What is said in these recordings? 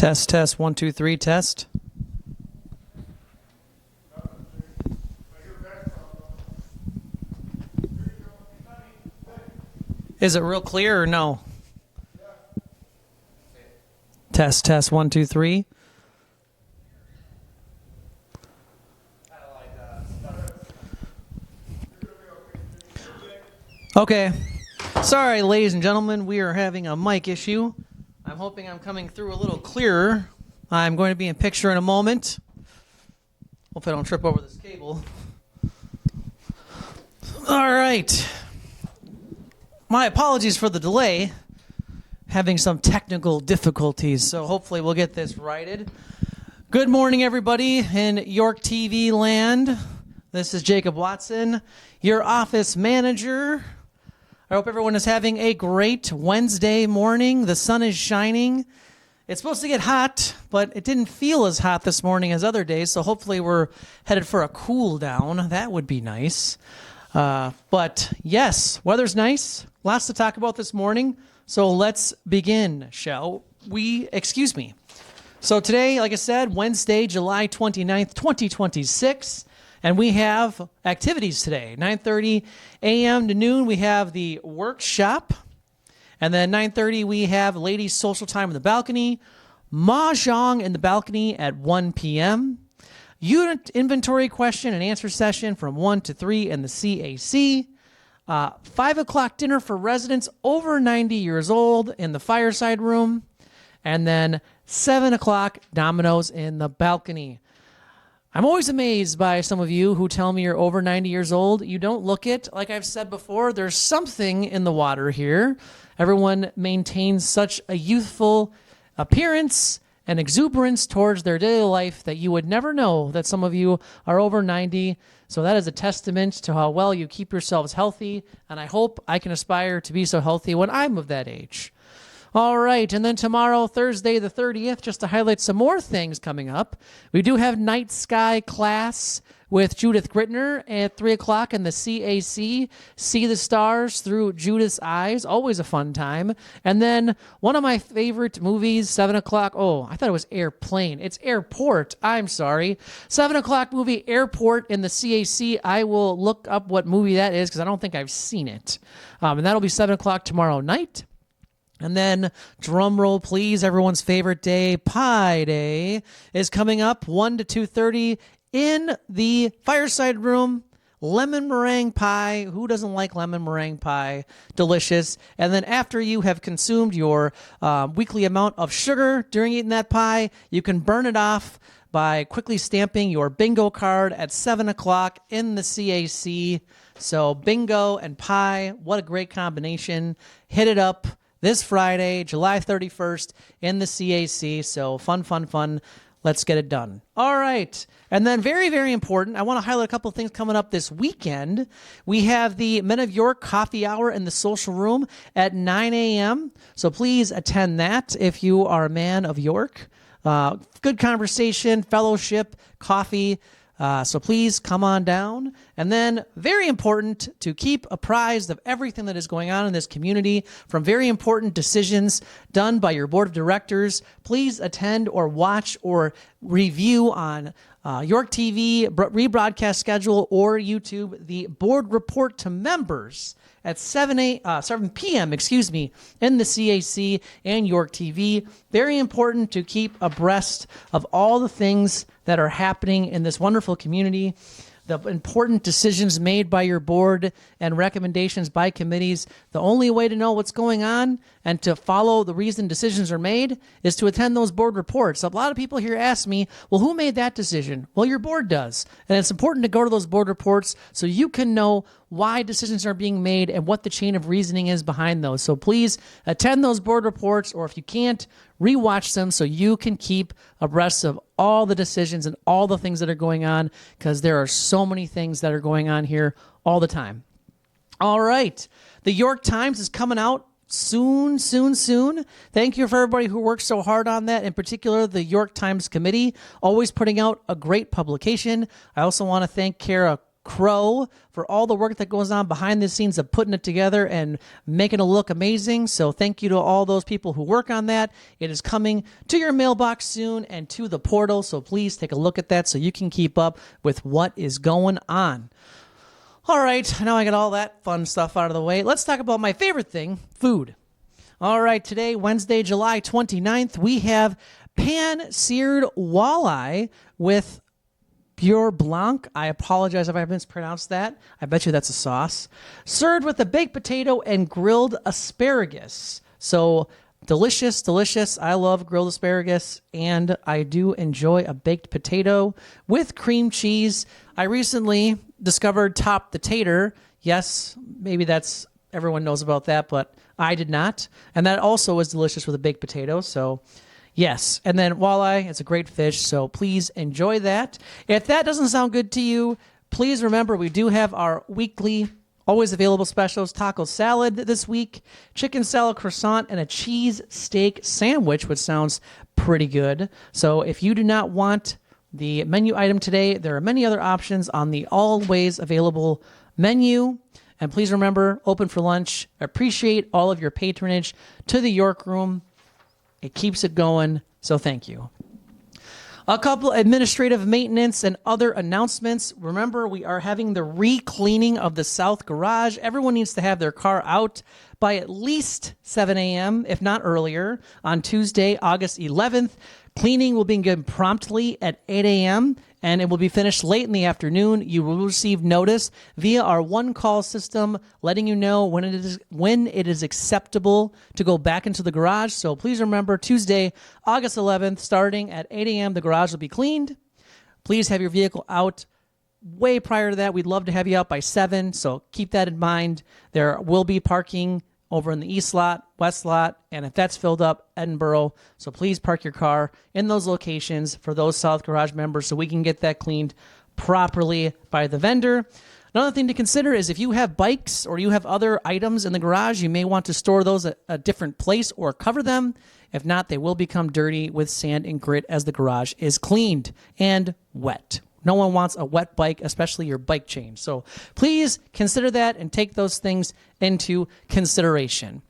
Test, test, 1, 2, 3, test. Is it real clear or no? Test, test, 1, 2, 3. Okay. Sorry, ladies and gentlemen, we are having a mic issue. I'm hoping I'm coming through a little clearer. I'm going to be in picture in a moment. Hope I don't trip over this cable. All right. My apologies for the delay. Having some technical difficulties, so hopefully we'll get this righted. Good morning, everybody in York TV land. This is Jacob Watson, your office manager. I hope everyone is having a great Wednesday morning. The sun is shining. It's supposed to get hot, but it didn't feel as hot this morning as other days, so hopefully we're headed for a cool down. That would be nice. But yes, weather's nice. Lots to talk about this morning, so let's begin, shall we? Excuse me. So today, like I said, Wednesday, July 29th, 2026. And we have activities today. 9:30 a.m. to noon, we have the workshop. And then 9:30, we have ladies' social time in the balcony. Mahjong in the balcony at 1 p.m. Unit inventory question and answer session from 1 to 3 in the CAC. 5 o'clock dinner for residents over 90 years old in the fireside room. And then 7 o'clock dominoes in the balcony. I'm always amazed by some of you who tell me you're over 90 years old. You don't look it. Like I've said before, there's something in the water here. Everyone maintains such a youthful appearance and exuberance towards their daily life that you would never know that some of you are over 90. So that is a testament to how well you keep yourselves healthy. And I hope I can aspire to be so healthy when I'm of that age. All right, and then tomorrow, Thursday the 30th, just to highlight some more things coming up, we do have Night Sky class with Judith Grittner at 3 o'clock in the CAC. See the stars through Judith's eyes, always a fun time. And then one of my favorite movies, 7 o'clock. Oh, I thought it was Airplane. It's Airport. I'm sorry. 7 o'clock movie, Airport in the CAC. I will look up what movie that is because I don't think I've seen it. And that'll be 7 o'clock tomorrow night. And then, drum roll please, everyone's favorite day, Pie Day, is coming up 1 to 2:30 in the fireside room. Lemon meringue pie. Who doesn't like lemon meringue pie? Delicious. And then after you have consumed your weekly amount of sugar during eating that pie, you can burn it off by quickly stamping your bingo card at 7 o'clock in the CAC. So bingo and pie, what a great combination. Hit it up this Friday, July 31st in the CAC. So fun. Let's get it done. All right. And then very, very important, I want to highlight a couple of things coming up this weekend. We have the Men of York Coffee Hour in the Social Room at 9 a.m. So please attend that if you are a man of York. Good conversation, fellowship, coffee. So please come on down. And then very important to keep apprised of everything that is going on in this community from very important decisions done by your board of directors. Please attend or watch or review on York TV rebroadcast schedule or YouTube the board report to members at 7 p.m. in the CAC and York TV. Very important to keep abreast of all the things that are happening in this wonderful community, the important decisions made by your board and recommendations by committees. The only way to know what's going on and to follow the reason decisions are made is to attend those board reports. A lot of people here ask me, well, who made that decision? Well, your board does. And it's important to go to those board reports so you can know why decisions are being made and what the chain of reasoning is behind those. So please attend those board reports, or if you can't, rewatch them so you can keep abreast of all the decisions and all the things that are going on, because there are so many things that are going on here all the time. All right. The York Times is coming out soon. Thank you for everybody who worked so hard on that, in particular the York Times Committee, always putting out a great publication. I also want to thank Kara Crow for all the work that goes on behind the scenes of putting it together and making it look amazing. So thank you to all those people who work on that. It is coming to your mailbox soon and to the portal. So please take a look at that so you can keep up with what is going on. All right, now I got all that fun stuff out of the way. Let's talk about my favorite thing, food. All right, today, Wednesday, July 29th, we have pan-seared walleye with Beurre Blanc. I apologize if I mispronounced that. I bet you that's a sauce. Served with a baked potato and grilled asparagus. So delicious, delicious. I love grilled asparagus, and I do enjoy a baked potato with cream cheese. I recently discovered Top the Tater. Yes, maybe that's everyone knows about that, but I did not. And that also was delicious with a baked potato. So yes, and then walleye, it's a great fish, so please enjoy that. If that doesn't sound good to you, please remember we do have our weekly, always available specials, taco salad this week, chicken salad croissant, and a cheese steak sandwich, which sounds pretty good. So if you do not want the menu item today, there are many other options on the always available menu. And please remember, open for lunch. I appreciate all of your patronage to the York Room. It keeps it going, so thank you. A couple administrative maintenance and other announcements. Remember, we are having the re-cleaning of the South Garage. Everyone needs to have their car out by at least 7 a.m., if not earlier, on Tuesday, August 11th. Cleaning will begin promptly at 8 a.m., and it will be finished late in the afternoon. You will receive notice via our one-call system letting you know when it is acceptable to go back into the garage. So please remember, Tuesday, August 11th, starting at 8 a.m., the garage will be cleaned. Please have your vehicle out way prior to that. We'd love to have you out by 7, so keep that in mind. There will be parking over in the east lot, west lot, and if that's filled up, Edinburgh. So please park your car in those locations for those South Garage members so we can get that cleaned properly by the vendor. Another thing to consider is if you have bikes or you have other items in the garage, you may want to store those at a different place or cover them. If not, they will become dirty with sand and grit as the garage is cleaned and wet. No one wants a wet bike, especially your bike chain. So please consider that and take those things into consideration.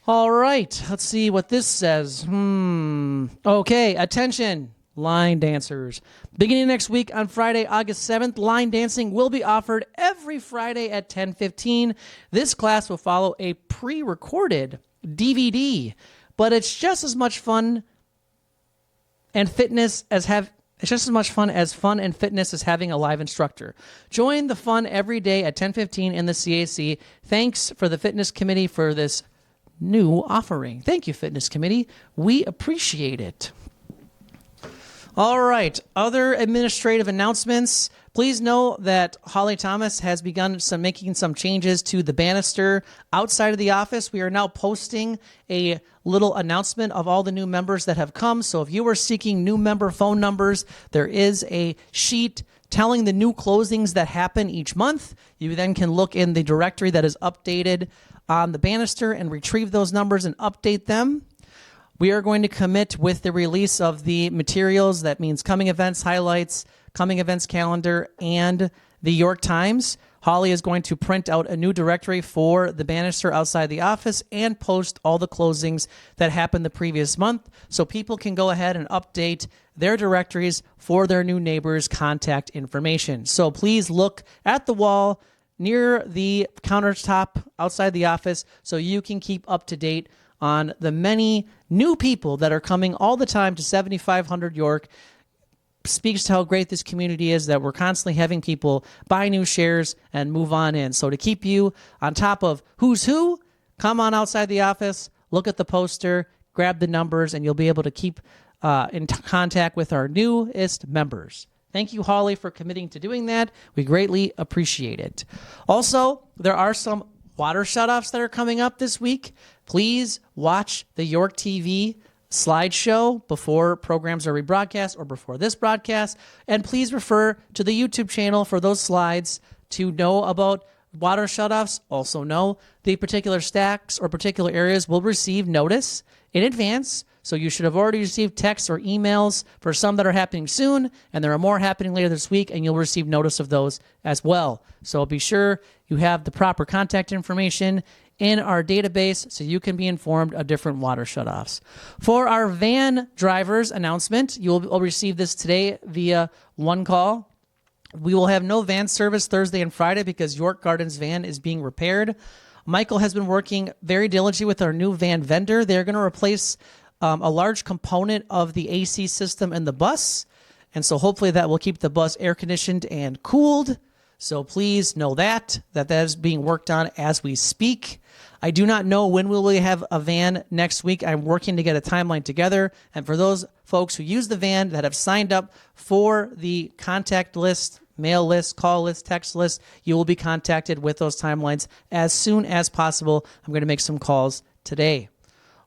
All right, let's see what this says. Okay, attention, line dancers. Beginning next week on Friday, August 7th, line dancing will be offered every Friday at 10:15. This class will follow a pre-recorded DVD, but it's just as much fun and fitness as It's just as much fun and fitness as having a live instructor. Join the fun every day at 10:15 in the CAC. Thanks for the fitness committee for this new offering. Thank you, fitness committee. We appreciate it. All right, other administrative announcements. Please know that Holly Thomas has begun making some changes to the banister outside of the office. We are now posting a little announcement of all the new members that have come. So if you are seeking new member phone numbers, there is a sheet telling the new closings that happen each month. You then can look in the directory that is updated on the banister and retrieve those numbers and update them. We are going to commit with the release of the materials. That means coming events highlights, coming events calendar, and the York Times. Holly is going to print out a new directory for the banister outside the office and post all the closings that happened the previous month so people can go ahead and update their directories for their new neighbors' contact information. So please look at the wall near the countertop outside the office so you can keep up to date on the many new people that are coming all the time to 7500 York. Speaks to how great this community is that we're constantly having people buy new shares and move on in. So to keep you on top of who's who, come on outside the office, look at the poster, grab the numbers, and you'll be able to keep in contact with our newest members. Thank you, Holly, for committing to doing that. We greatly appreciate it. Also, there are some water shutoffs that are coming up this week. Please watch the York TV slideshow before programs are rebroadcast or before this broadcast. And please refer to the YouTube channel for those slides to know about water shutoffs. Also know the particular stacks or particular areas will receive notice in advance So you should have already received texts or emails for some that are happening soon, and there are more happening later this week, and you'll receive notice of those as well. So be sure you have the proper contact information in our database so you can be informed of different water shutoffs. For our van drivers announcement, you will receive this today via one call. We will have no van service Thursday and Friday because York Gardens van is being repaired. Michael has been working very diligently with our new van vendor. They're going to replace a large component of the AC system in the bus. And so hopefully that will keep the bus air conditioned and cooled. So please know that is being worked on as we speak. I do not know when we will have a van next week. I'm working to get a timeline together. And for those folks who use the van that have signed up for the contact list, mail list, call list, text list, you will be contacted with those timelines as soon as possible. I'm going to make some calls today.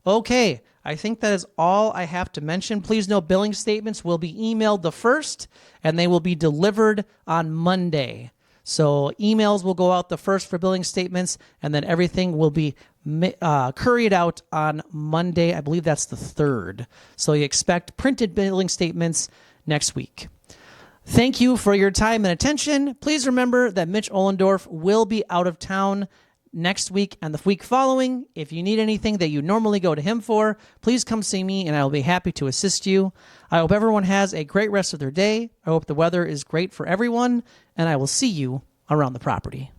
Okay, I think that is all I have to mention. Please know billing statements will be emailed the 1st, and they will be delivered on Monday. So emails will go out the 1st for billing statements, and then everything will be couriered out on Monday. I believe that's the 3rd. So you expect printed billing statements next week. Thank you for your time and attention. Please remember that Mitch Ohlendorf will be out of town next week and the week following. If you need anything that you normally go to him for, please come see me and I will be happy to assist you. I hope everyone has a great rest of their day. I hope the weather is great for everyone, and I will see you around the property.